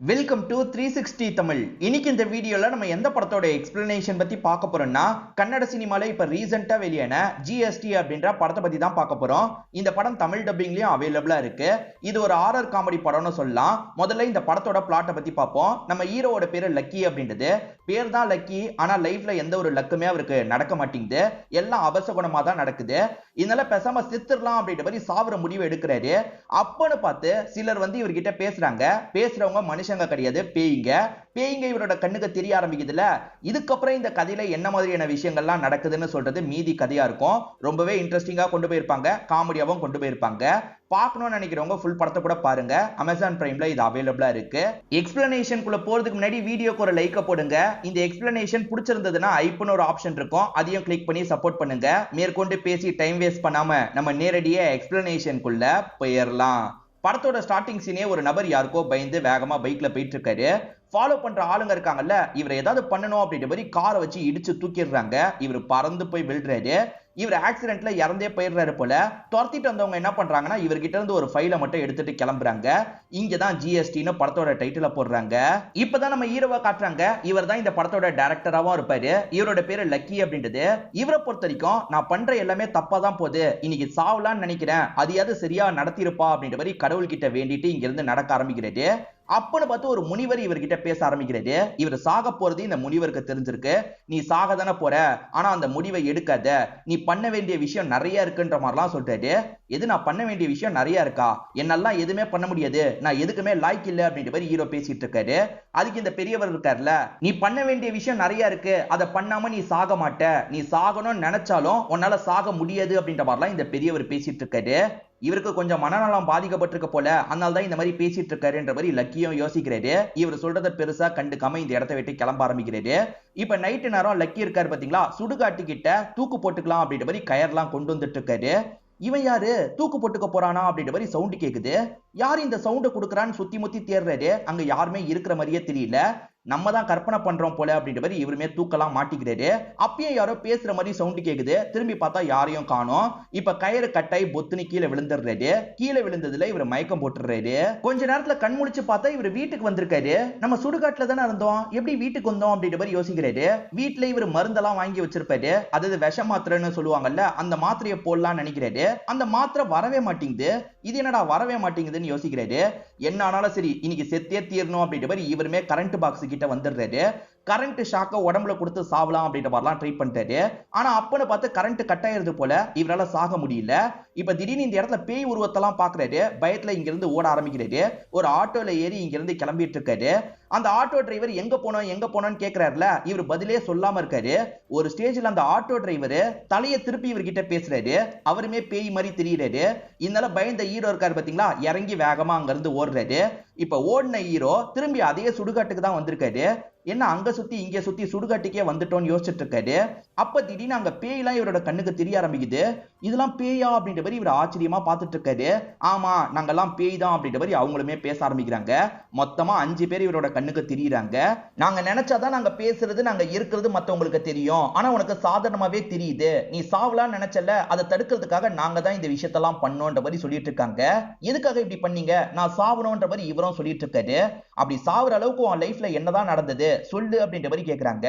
Welcome to 360 Tamil. இன்னைக்கு இந்த வீடியோல நம்ம எந்த படத்தோட எக்ஸ்பிளனேஷன் பத்தி பார்க்க போறோம்னா, கன்னட சினிமால இப்ப ரீசெண்டா வெளியான ஜிஎஸ்டி அப்படின்ற படத்தை பத்தி தான் பார்க்க போறோம். இந்த படம் தமிழ் டப்பிங்லயும் அவைலபிளா இருக்கு. இது ஒரு ஹாரர் காமெடி படம்னு சொல்லலாம். முதல்ல இந்த படத்தோட பிளாட்டை பத்தி பார்ப்போம். நம்ம ஹீரோவோட பேரு லக்கி அப்படின்றது. பேர் தான் லக்கி, ஆனா லைஃப்ல எந்த ஒரு லக்குமே அவருக்கு நடக்க மாட்டேங்குது. எல்லாம் அபசகுணமா தான் நடக்குது. இதனால பேசாம செத்துடலாம் அப்படின்ற மாதிரி சாவர முடிவு எடுக்கிறாரு. அப்பன்னு பார்த்து சிலர் இவர்கிட்ட பேசுறாங்க. பேசுறவங்க மனுஷங்க கிடையாது, பேய்ங்க. பேய்ங்க இவரோட கண்ணுக்கு தெரிய ஆரம்பிக்குதுல. இதுக்கப்புறம் இந்த கதையில என்ன மாதிரியான விஷயங்கள்லாம் நடக்குதுன்னு சொல்றது மீதி கதையா இருக்கும். ரொம்பவே இன்ட்ரெஸ்டிங்கா கொண்டு போயிருப்பாங்க, காமெடியாவும் கொண்டு போயிருப்பாங்க. பார்க்கணும்னு நினைக்கிறவங்க ஃபுல் படத்தை கூட பாருங்க. அமேசான் பிரைம்ல இது அவைலபிளா இருக்கு. எக்ஸ்பிளனேஷன் குள்ள போறதுக்கு முன்னாடி வீடியோக்கு ஒரு லைக் போடுங்க. இந்த எக்ஸ்பிளனேஷன் பிடிச்சிருந்ததுன்னா ஐப்னு ஒரு ஆப்ஷன் இருக்கும், அதையும் கிளிக் பண்ணி சப்போர்ட் பண்ணுங்க. மேற்கொண்டு பேசி டைம் வேஸ்ட் பண்ணாம நம்ம நேரடியா எக்ஸ்பிளனேஷன் குள்ள போயிடலாம். படத்தோட ஸ்டார்டிங் சீனே ஒரு நபர் யாருக்கோ பயந்து வேகமா பைக்ல போயிட்டு இருக்காரு. ஃபாலோ பண்ற ஆளுங்க இருக்காங்கல்ல, இவர் ஏதாவது பண்ணணும் அப்படின்ற மாதிரி காரை வச்சு இடிச்சு தூக்கிடுறாங்க. இவர் பறந்து போய் விழுறாரு. இவர் ஆக்சிடென்ட்ல இறந்தே போயிடுறாரு போல. துரத்திட்டு வந்தவங்க என்ன பண்றாங்கன்னா, இவர்கிட்ட இருந்து ஒரு ஃபைலை மட்டும் எடுத்துட்டு கிளம்புறாங்க. இங்கதான் ஜிஎஸ்டின்னு படத்தோட டைட்டில போடுறாங்க. இப்பதான் நம்ம ஹீரோவா காட்டுறாங்க. இவர் தான் இந்த படத்தோட டைரக்டராவும் இருப்பாரு. இவரோட பேரு லக்கி அப்படின்றது. இவரை பொறுத்த வரைக்கும் நான் பண்ற எல்லாமே தப்பா தான் போகுது, இன்னைக்கு சாவலான்னு நினைக்கிறேன், அதையாவது சரியா நடத்திருப்பா அப்படின்ற மாதிரி கடவுள் கிட்ட வேண்டிட்டு இங்க இருந்து நடக்க ஆரம்பிக்கிறாரு. அப்பன்னு பார்த்து ஒரு முனிவர் இவர்கிட்ட பேச ஆரம்பிக்கிறாரு. இவர் சாக போறது இந்த முனிவருக்கு தெரிஞ்சிருக்கு. நீ சாக தானே போற, ஆனா அந்த முடிவை எடுக்காத, நீ பண்ண வேண்டிய விஷயம் நிறைய இருக்குன்ற மாதிரிலாம் சொல்றாரு. எது நான் பண்ண வேண்டிய விஷயம் நிறைய இருக்கா, என்னெல்லாம் எதுவுமே பண்ண முடியாது, நான் எதுக்குமே லாய்க்கு இல்லை அப்படின்ற மாதிரி ஹீரோ பேசிட்டு இருக்காரு. அதுக்கு இந்த பெரியவர் இருக்காருல்ல, நீ பண்ண வேண்டிய விஷயம் நிறைய இருக்கு, அதை பண்ணாம நீ சாக மாட்ட, நீ சாகணும்னு நினைச்சாலும் உன்னால சாக முடியாது அப்படின்ற மாதிரிலாம் இந்த பெரியவர் பேசிட்டு இருக்காரு. இவருக்கு கொஞ்சம் மனநலம் பாதிக்கப்பட்டிருக்க போல, அதனால தான் இந்த மாதிரி பேசிட்டு இருக்காருன்ற மாதிரி லக்கியும் யோசிக்கிறாரு. இவர் சொல்றதை பெருசா கண்டுக்காம இந்த இடத்தை விட்டு கிளம்ப ஆரம்பிக்கிறாரு. இப்ப நைட்டு நேரம் லக்கி இருக்காரு பாத்தீங்களா, சுடுகாட்டு கிட்ட தூக்கு போட்டுக்கலாம் அப்படின்ற மாதிரி கயர்லாம் கொண்டு வந்துட்டு இருக்காரு. இவன் யாரு, தூக்கு போட்டுக்க போறானா அப்படின்ற மாதிரி சவுண்ட் கேக்குது. யார் இந்த சவுண்ட் கொடுக்குறான்னு சுத்தி முத்தி தேடுறாரு. அங்க யாருமே இருக்கிற மாதிரியே தெரியல. நம்ம தான் கற்பனை பண்றோம் போல அப்படின்ற மாதிரி இவருமே தூக்கலாம் மாட்டிக்கிறாரு. அப்பயும் யாரோ பேசுற மாதிரி சவுண்ட் கேக்குது. திரும்பி பார்த்தா யாரையும் காணோம். இப்ப கயிறு கட்டாய் பொத்துனி கீழே விழுந்துடுறாரு. கீழே விழுந்ததுல இவர் மயக்கம் போட்டுறாரு. கொஞ்ச நேரத்துல கண் முழிச்சு பார்த்தா இவர் வீட்டுக்கு வந்திருக்காரு. நம்ம சுடுகாட்டுல தானே இருந்தோம், எப்படி வீட்டுக்கு வந்தோம் அப்படின்ற மாதிரி யோசிக்கிறாரு. வீட்டுல இவர் மருந்தெல்லாம் வாங்கி வச்சிருப்பாரு. அதாவது விஷ மாத்திரைன்னு சொல்லுவாங்கல்ல, அந்த மாத்திரையை போடலாம்னு நினைக்கிறாரு. அந்த மாத்திரை வரவே மாட்டேங்குது. இது என்னடா வரவே மாட்டேங்குதுன்னு யோசிக்கிறாரு. என்ன ஆனாலும் சரி, இன்னைக்கு செத்தே தீரணும் அப்படின்ற மாதிரி இவருமே கரண்ட் பாக்ஸ் கிட்ட வந்துடுறாரு. கரண்ட் ஷாக்க உடம்புல கொடுத்து சாவலாம் அப்படின்ற மாதிரிலாம் ட்ரை பண்ணிட்டாரு. ஆனா அப்பன்னு பார்த்து கரண்ட் கட் ஆயிருது போல, இவரால சாக முடியல. இப்ப திடீர்னு இந்த இடத்துல பேய் உருவத்தெல்லாம் பாக்குறாரு. பயத்துல இங்க இருந்து ஓட ஆரம்பிக்கிறாரு. ஒரு ஆட்டோல ஏறி இங்க இருந்து கிளம்பிட்டு இருக்காரு. அந்த ஆட்டோ டிரைவர் எங்க போனோம்னு கேக்குறாருல, இவர் பதிலே சொல்லாம இருக்காரு. ஒரு ஸ்டேஜ்ல அந்த ஆட்டோ டிரைவர் தலையை திருப்பி இவர்கிட்ட பேசுறாரு. அவருமே பேய் மாதிரி தெரியறாரு. இதனால பயந்த ஹீரோ இருக்காரு பாத்தீங்களா, இறங்கி வேகமா அங்க இருந்து ஓடுறாரு. இப்ப ஓடின ஹீரோ திரும்பி அதே சுடுகாட்டுக்கு தான் வந்திருக்காரு. என்ன அங்க சுத்தி இங்க சுத்தி சுடுகாட்டுக்கே வந்துட்டோம்னு யோசிச்சுட்டு இருக்காரு. அப்ப திடீர்னு அங்க பேய்லாம் இவரோட கண்ணுக்கு தெரிய ஆரம்பிக்குது. இதெல்லாம் பேயா அப்படின்ற மாதிரி இவர் ஆச்சரியமா பார்த்துட்டு இருக்காரு. ஆமா, நாங்கெல்லாம் பேய் தான் அப்படின்ற மாதிரி அவங்களுமே பேச ஆரம்பிக்கிறாங்க. மொத்தமா 5 பேர் இவரோட கண்ணுக்கு தெரியுறாங்க. நாங்க நினைச்சாதான் நாங்க பேசுறது நாங்க இருக்கிறது மத்தவங்களுக்கு தெரியும், ஆனா உனக்கு சாதாரணமாவே தெரியுது, நீ சாவலான்னு நினைச்சல, அதை தடுக்கிறதுக்காக நாங்க தான் இந்த விஷயத்தெல்லாம் பண்ணோன்ற மாதிரி சொல்லிட்டு இருக்காங்க. எதுக்காக இப்படி பண்ணீங்க, நான் சாவணும்ன்ற மாதிரி இவரும் சொல்லிட்டு இருக்காரு. அப்படி சாவுற அளவுக்கு உன் லைஃப்ல என்னதான் நடந்தது சொல்லு அப்படின்ற மாதிரி கேக்குறாங்க.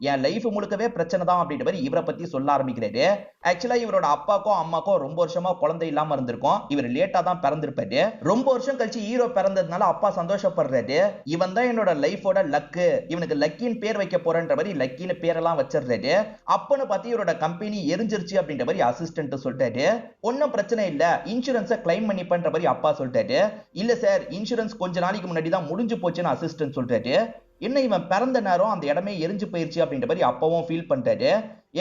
என் லைஃப் முழுக்கவே பிரச்சனை தான் அப்படின்ற மாதிரி இவரை பத்தி சொல்ல ஆரம்பிக்கிறாரு. ஆக்சுவலா இவரோட அப்பாக்கும் அம்மாக்கும் ரொம்ப வருஷமா குழந்தை இல்லாம இருந்திருக்கும். இவர் லேட்டா தான் பிறந்திருப்பாரு. ரொம்ப வருஷம் கழிச்சு ஹீரோ பிறந்ததுனால அப்பா சந்தோஷப்படுறாரு. இவன் தான் என்னோட லைஃபோட லக்கு, இவனுக்கு லக்கின்னு பேர் வைக்க போறன்ற மாதிரி லக்கின்னு பேரெல்லாம் வச்சிடுறாரு. அப்பன்னு பார்த்து இவரோட கம்பெனி எரிஞ்சிருச்சு அப்படின்ற மாதிரி அசிஸ்டன்ட் சொல்லிட்டாரு. ஒன்னும் பிரச்சனை இல்ல, இன்சூரன்ஸை கிளைம் பண்ணி பண்ற மாதிரி அப்பா சொல்லிட்டாரு. இல்ல சார், இன்சூரன்ஸ் கொஞ்ச நாளைக்கு முன்னாடி தான் முடிஞ்சு போச்சுன்னு அசிஸ்டன்ட் சொல்றாரு. என்ன இவன் பிறந்த நேரம் அந்த இடமே எரிஞ்சு போயிருச்சு அப்படின்ற மாதிரி அப்பவும் ஃபீல் பண்றாரு.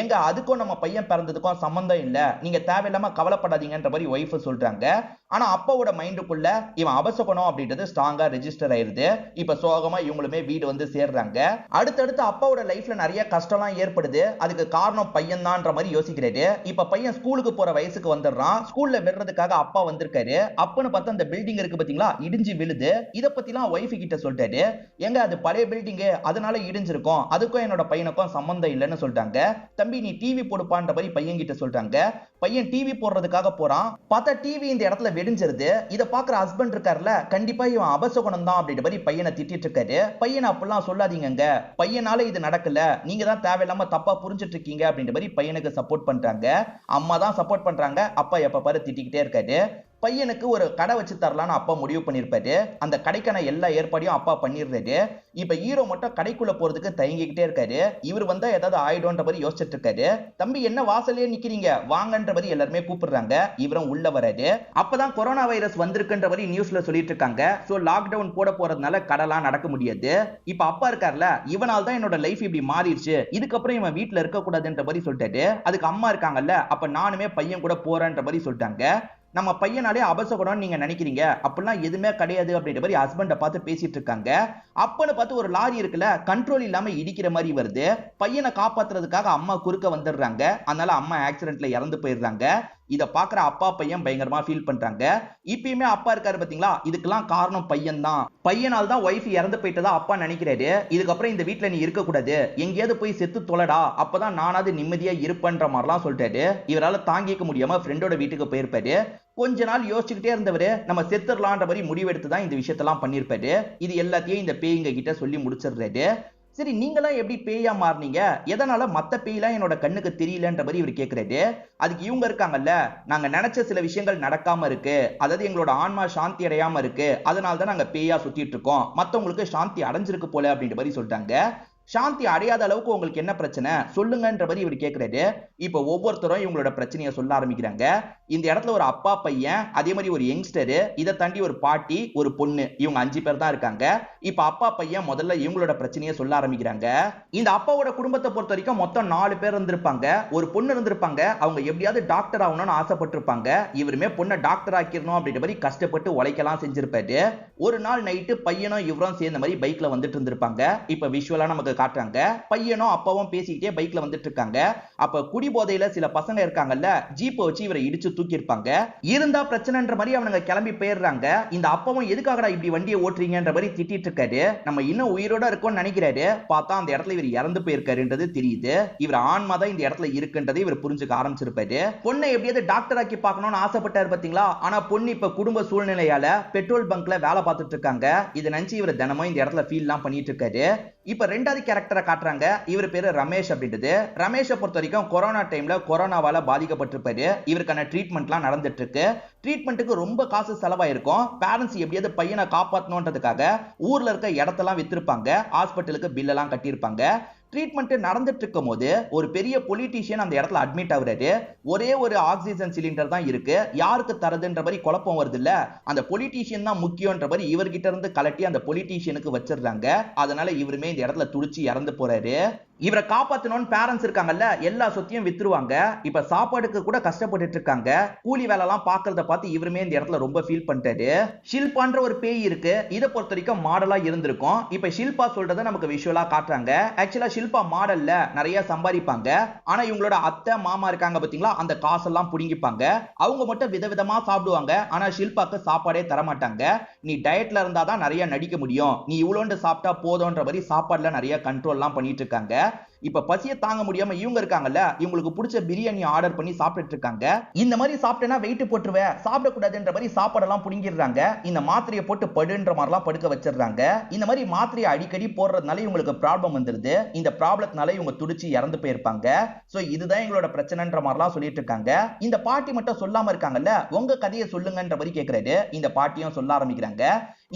எங்க அதுக்கும் நம்ம பையன் பிறந்ததுக்கும் சம்பந்தம் இல்ல, நீங்க தேவையில்லாம கவலைப்படாதீங்கன்ற மாதிரி ஒய்ஃப் சொல்றாங்க. ஆனா அப்பாவோட மைண்டுக்குள்ள இவன் அபசகுணம் அப்படின்றது ஸ்ட்ராங்கா ரெஜிஸ்டர் ஆயிருது. இப்ப சோகமா இவங்களுமே வீடு சேர்றாங்க. அடுத்தடுத்து அப்பாவோட லைஃப்ல நிறைய கஷ்டம்லாம் ஏற்படுது. அதுக்கு காரணம் பையன் தான்ற மாதிரி யோசிக்கிறாரு. இப்ப பையன் ஸ்கூலுக்கு போற வயசுக்கு வந்துடுறான். ஸ்கூல்ல விடுறதுக்காக அப்பா வந்திருக்காரு. அப்பன்னு பார்த்தா அந்த பில்டிங் இருக்கு பாத்தீங்களா, இடிஞ்சு விழுது. இத பத்திலாம் ஒய்ஃப் கிட்ட சொல்லிட்டாரு. எங்க அது பழைய பில்டிங், அதனால இடிஞ்சிருக்கும், அதுக்கும் என்னோட பையனுக்கும் சம்பந்தம் இல்லைன்னு சொல்லிட்டாங்க. தம்பி நீ டிவி போடுப்பான்ற மாதிரி பையன் கிட்ட சொல்றாங்க. பையன் டிவி போடுறதுக்காக போறான். பார்த்தா டிவி இந்த இடத்துல வெடிஞ்சிருது. இத பாக்குற ஹஸ்பண்ட் இருக்காருல, கண்டிப்பா இவன் அபசகுணம் தான் அப்படின்ற மாதிரி பையனை திட்டிட்டு இருக்காரு. பையனை அப்படிலாம் சொல்லாதீங்க, பையனால இது நடக்கல, நீங்க தான் தேவையில்லாம தப்பா புரிஞ்சிட்டு இருக்கீங்க அப்படின்ற மாதிரி பையனுக்கு சப்போர்ட் பண்றாங்க. அம்மா தான் சப்போர்ட் பண்றாங்க. அப்பா எப்ப பாரு திட்டிக்கிட்டே இருக்காரு. பையனுக்கு ஒரு கடை வச்சு தரலான்னு அப்பா முடிவு பண்ணிருப்பாரு. அந்த கடைக்கான எல்லா ஏற்பாடையும் அப்பா பண்ணிடுறாரு. இப்ப ஹீரோ மட்டும் கடைக்குள்ள போறதுக்கு தயங்கிக்கிட்டே இருக்காரு. இவர் வந்தா ஏதாவது ஆயிடும்ன்ற மாதிரி யோசிச்சுட்டு இருக்காரு. தம்பி என்ன வாசலே நிக்கிறீங்க, வாங்கன்ற மாதிரி எல்லாருமே கூப்பிடுறாங்க. இவரும் உள்ள வராரு. அப்பதான் கொரோனா வைரஸ் வந்திருக்குன்ற மாதிரி நியூஸ்ல சொல்லிட்டு இருக்காங்க. சோ லாக்டவுன் போட போறதுனால கடைலாம் நடக்க முடியாது. இப்ப அப்பா இருக்கார்ல, இவனால தான் என்னோட லைஃப் இப்படி மாறிடுச்சு, இதுக்கப்புறம் இவன் வீட்டுல இருக்க கூடாதுன்ற மாதிரி சொல்லிட்டாரு. அதுக்கு அம்மா இருக்காங்கல்ல, அப்ப நானுமே பையன் கூட போறேன்ற மாதிரி சொல்லிட்டாங்க. நம்ம பையனாலே அபசகுணம் நீங்க நினைக்கிறீங்க, அப்படிலாம் எதுவுமே கிடையாது அப்படின்ற மாதிரி ஹஸ்பண்ட பார்த்து பேசிட்டு இருக்காங்க. அப்பன்னு பார்த்து ஒரு லாரி இருக்குல்ல, கண்ட்ரோல் இல்லாம இடிக்கிற மாதிரி வருது. பையனை காப்பாத்துறதுக்காக அம்மா குறுக்க வந்துடுறாங்க. அதனால அம்மா ஆக்சிடென்ட்ல இறந்து போயிடுறாங்க. இத பாக்குற அப்பா பையன் பயங்கரமா ஃபீல் பண்றாங்க. இப்பயுமே அப்பா இருக்காரு பாத்தீங்களா, இதுக்கெல்லாம் காரணம் பையன் தான். பையனால் தான் ஒய்ஃப் இறந்து போயிட்டதா அப்பா நினைக்கிறாரு. இதுக்கப்புறம் இந்த வீட்டுல நீ இருக்க கூடாது, எங்கேயாவது போய் செத்து தொலைடா, அப்பதான் நானாவது நிம்மதியா இருப்பேன்ற மாதிரிலாம் சொல்லிட்டாரு. இவரால தாங்கிக்க முடியாம ஃப்ரெண்டோட வீட்டுக்கு போயிருப்பாரு. கொஞ்ச நாள் யோசிச்சுக்கிட்டே இருந்தவரு நம்ம செத்துடலான்ற மாதிரி முடிவெடுத்து தான் இந்த விஷயத்தெல்லாம் பண்ணிருப்பாரு. இது எல்லாத்தையும் இந்த பேய்ங்க கிட்ட சொல்லி முடிச்சிடுறாரு. சரி நீங்களாம் எப்படி பேயா மாறினீங்க, எதனால மத்த பேய்லாம் என்னோட கண்ணுக்கு தெரியலன்ற மாதிரி இவர் கேட்கிறாரு. அதுக்கு இவங்க இருக்காங்கல்ல, நாங்க நினைச்ச சில விஷயங்கள் நடக்காம இருக்கு, அதாவது எங்களோட ஆன்மா சாந்தி அடையாம இருக்கு, அதனால தான் நாங்க பேயா சுத்திட்டு இருக்கோம், மத்தவங்களுக்கு சாந்தி அடைஞ்சிருக்கு போல அப்படின்ற மாதிரி சொல்லிட்டாங்க. சாந்தி அடையாத அளவுக்கு உங்களுக்கு என்ன பிரச்சனை சொல்லுங்கன்ற மாதிரி இவர் கேட்கிறாரு. இப்ப ஒவ்வொருத்தரும் இவங்களோட பிரச்சனையை சொல்ல ஆரம்பிக்கிறாங்க. இந்த இடத்துல ஒரு அப்பா பையன், அதே மாதிரி ஒரு யங்ஸ்டர், இதை தாண்டி ஒரு பாட்டி, ஒரு பொண்ணு, இவங்க 5 பேர் தான் இருக்காங்க. இப்ப அப்பா பையன் முதல்ல இவங்களோட பிரச்சனையை சொல்ல ஆரம்பிக்கிறாங்க. இந்த அப்பாவோட குடும்பத்தை பொறுத்த வரைக்கும் மொத்தம் 4 பேர் இருந்திருப்பாங்க. ஒரு பொண்ணு இருந்திருப்பாங்க. அவங்க எப்படியாவது டாக்டர் ஆகணும்னு ஆசைப்பட்டிருப்பாங்க. இவருமே பொண்ணை டாக்டர் ஆக்கிடணும் அப்படின்ற மாதிரி கஷ்டப்பட்டு உழைக்கலாம் செஞ்சிருப்பாரு. ஒரு நாள் நைட்டு பையனும் இவரும் சேர்ந்த மாதிரி பைக்ல வந்துட்டு இருந்திருப்பாங்க. இப்ப விஷுவலா நமக்கு காட்டுறாங்க. பையனும் அப்பாவும் பேசிக்கிட்டே பைக்ல வந்துட்டு இருக்காங்க. அப்ப குடி போதையில சில பசங்க இருக்காங்கல்ல, ஜீப்பை வச்சு இவரை இடிச்சு தூக்கி இருப்பாங்க. இருந்தா பிரச்சனைன்ற மாதிரி அவனுங்க கிளம்பி போயிடுறாங்க. இந்த அப்பாவும் எதுக்காகடா இப்படி வண்டியை ஓட்டுறீங்கன்ற மாதிரி திட்டிட்டு இருக்காரு. நம்ம இன்னும் உயிரோட இருக்கோம்னு நினைக்கிறாரு. பார்த்தா அந்த இடத்துல இவர் இறந்து போயிருக்காருன்றது தெரியுது. இவர் ஆன்மா தான் இந்த இடத்துல இருக்குன்றதை இவர் புரிஞ்சுக்க ஆரம்பிச்சிருப்பாரு. பொண்ணை எப்படியாவது டாக்டர் ஆக்கி பார்க்கணும்னு ஆசைப்பட்டாரு பாத்தீங்களா. ஆனா பொண்ணு இப்ப குடும்ப சூழ்நிலையால பெட்ரோல் பங்க்ல வேலை பார்த்துட்டு இருக்காங்க. இதை நினைச்சு இவர் தினமும் இந்த இடத்துல ஃபீல் எல்லாம் பண்ணிட்டு இருக்காரு. இப்ப ரெண்டாவது கேரக்டரை காட்டுறாங்க. இவர் பேரு ரமேஷ் அப்படின்றது. ரமேஷை பொறுத்த வரைக்கும் கொரோனா டைம்ல கொரோனாவால பாதிக்கப்பட்டிருப்பாரு. இவருக்கான ட்ரீட்மெண்ட்லாம் நடந்துட்டு இருக்கு. ட்ரீட்மெண்ட்டுக்கு ரொம்ப காசு செலவாயிருக்கும். பேரண்ட்ஸ் எப்படியாவது பையனை காப்பாற்றணுன்றதுக்காக ஊர்ல இருக்க இடத்தெல்லாம் வித்திருப்பாங்க. ஹாஸ்பிட்டலுக்கு பில் எல்லாம் கட்டியிருப்பாங்க. ட்ரீட்மெண்ட் நடந்துட்டு இருக்கும் போது ஒரு பெரிய பொலிட்டீஷியன் அந்த இடத்துல அட்மிட் ஆகுறாரு. ஒரே ஒரு ஆக்சிஜன் சிலிண்டர் தான் இருக்கு, யாருக்கு தரதுன்ற மாதிரி குழப்பம் வருது இல்ல. அந்த பொலிட்டீஷியன் தான் முக்கியன்ற மாதிரி இவர்கிட்ட இருந்து கலட்டி அந்த பொலிட்டீஷியனுக்கு வச்சிருந்தாங்க. அதனால இவருமே இந்த இடத்துல துடிச்சு இறந்து போறாரு. இவரை காப்பாத்தணும்னு பேரண்ட்ஸ் இருக்காங்கல்ல, எல்லா சொத்தையும் வித்துருவாங்க. இப்ப சாப்பாடுக்கு கூட கஷ்டப்பட்டு இருக்காங்க. கூலி வேலை எல்லாம் பாக்குறத பார்த்து இவருமே இந்த இடத்துல ரொம்ப ஃபீல் பண்ணிட்டாரு. ஷில்பான்ற ஒரு பேய் இருக்கு. இதை பொறுத்த வரைக்கும் மாடலா இருந்திருக்கும். இப்ப ஷில்பா சொல்றதை நமக்கு விஷுவலா காட்டுறாங்க. ஆக்சுவலா ஷில்பா மாடல்ல நிறைய சம்பாதிப்பாங்க. ஆனா இவங்களோட அத்தை மாமா இருக்காங்க பாத்தீங்களா, அந்த காசெல்லாம் புடுங்கிப்பாங்க. அவங்க மட்டும் விதவிதமா சாப்பிடுவாங்க. ஆனா ஷில்பாக்கு சாப்பாடே தர மாட்டாங்க. நீ டயட்ல இருந்தாதான் நிறைய நடிக்க முடியும், நீ இவ்வளோண்டு சாப்பிட்டா போதும்ன்ற மாதிரி சாப்பாடுல நிறைய கண்ட்ரோல் எல்லாம் பண்ணிட்டு இருக்காங்க. இப்ப பசிய தாங்க முடியாம இவங்க இருக்காங்கல்ல, இவங்களுக்கு பிடிச்ச பிரியாணி ஆர்டர் பண்ணி சாப்பிட்டுட்டு இருக்காங்க. இந்த மாதிரி சாப்பிட்டேன்னா வெயிட் போட்டுருவேன், சாப்பிடக்கூடாதுன்ற மாதிரி சாப்பாடெல்லாம் புடுங்கிடுறாங்க. இந்த மாத்திரையை போட்டு படுன்ற மாதிரிலாம் படுக்க வச்சிடுறாங்க. இந்த மாதிரி மாத்திரையை அடிக்கடி போடுறதுனால இவங்களுக்கு ப்ராப்ளம் வந்துருது. இந்த ப்ராப்ளத்தினால இவங்க துடிச்சு இறந்து போயிருப்பாங்க. சோ இதுதான் எங்களோட பிரச்சனைன்ற மாதிரிலாம் சொல்லிட்டு இருக்காங்க. இந்த பாட்டி மட்டும் சொல்லாம இருக்காங்கல்ல, உங்க கதையை சொல்லுங்கன்ற மாதிரி கேட்கிறாரு. இந்த பாட்டியும் சொல்ல ஆரம்பிக்கிறாங்க.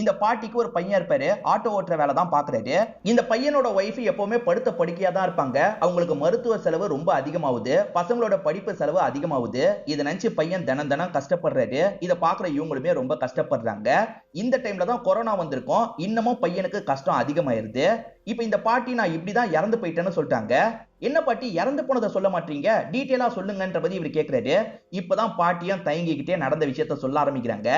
இந்த பாட்டிக்கு ஒரு பையன் இருப்பாரு, ஆட்டோ ஓட்டுற வேலை தான் பாக்குறாரு. இந்த பையனோட ஒய்ஃப் எப்பவுமே படுத்த படுக்கையா தான் இருப்பாங்க. அவங்களுக்கு மருத்துவ செலவு ரொம்ப அதிகமாகுது, பசங்களோட படிப்பு செலவு அதிகமாகுது. இதை நினைச்சு பையன் தினம் தினம் கஷ்டப்படுறாரு. இதை பாக்குற இவங்களுமே ரொம்ப கஷ்டப்படுறாங்க. இந்த டைம்ல தான் கொரோனா வந்திருக்கும். இன்னமும் பையனுக்கு கஷ்டம் அதிகமாயிருது. இப்ப இந்த பாட்டி நான் இப்படிதான் இறந்து போயிட்டேன்னு சொல்லிட்டாங்க. என்ன பாட்டி இறந்து போனதை சொல்ல மாட்டீங்க, டீட்டெயிலா சொல்லுங்கன்ற பத்தி இவர் கேட்கிறாரு. இப்பதான் பாட்டியும் தயங்கிக்கிட்டே நடந்த விஷயத்த சொல்ல ஆரம்பிக்கிறாங்க.